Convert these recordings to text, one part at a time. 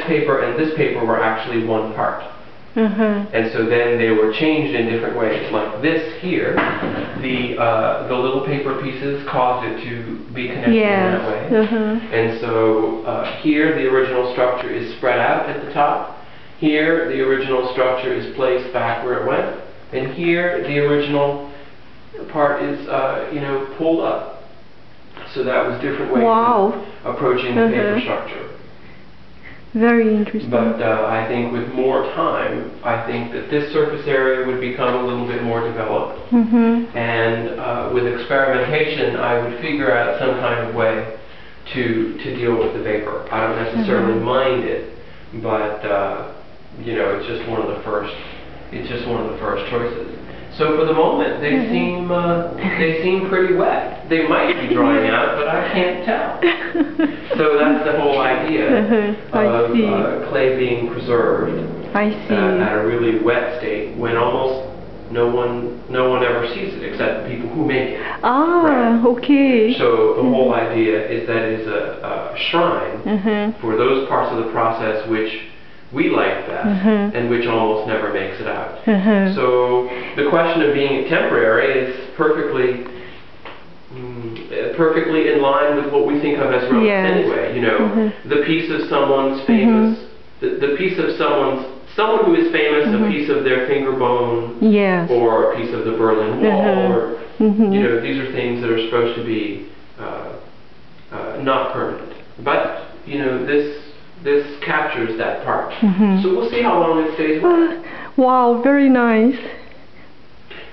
this paper and this paper were actually one part. And so then they were changed in different ways. Like this here, the little paper pieces caused it to be connected in that way. And so here the original structure is spread out at the top. Here the original structure is placed back where it went. And here the original part is pulled up. So that was different ways of approaching the paper structure. Very interesting. But I think with more time, I think that this surface area would become a little bit more developed. And with experimentation, I would figure out some kind of way to deal with the vapor. I don't necessarily mind it, but it's just one of the first. It's just one of the first choices. So for the moment, they seem pretty wet. They might be drying out, but I can't tell. So that's the whole idea of clay being preserved at a really wet state when almost no one ever sees it except the people who make it. Okay. So the whole idea is that it's a shrine for those parts of the process which we like best, and which almost never makes it out. So the question of being temporary is perfectly in line with what we think of as relics anyway. The piece of someone's famous, the piece of someone who is famous, a piece of their finger bone, or a piece of the Berlin Wall, or these are things that are supposed to be not permanent. But this captures that part. So we'll see how long it stays wet. Wow, very nice.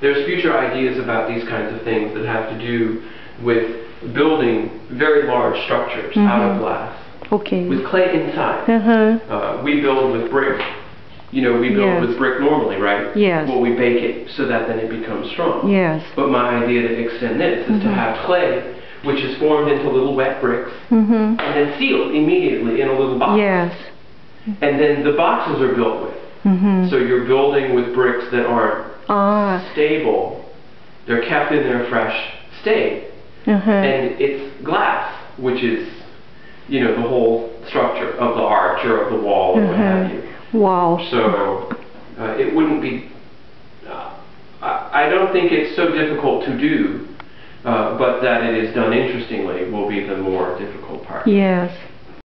There's future ideas about these kinds of things that have to do with building very large structures out of glass. With clay inside. We build with brick. We build with brick normally, right? Well, we bake it so that then it becomes strong. But my idea to extend this is to have clay which is formed into little wet bricks, and then sealed immediately in a little box. And then the boxes are built with. So you're building with bricks that aren't stable. They're kept in their fresh state. And it's glass, which is, the whole structure of the arch or of the wall or what have you. So it wouldn't be, I don't think it's so difficult to do. But that it is done interestingly will be the more difficult part.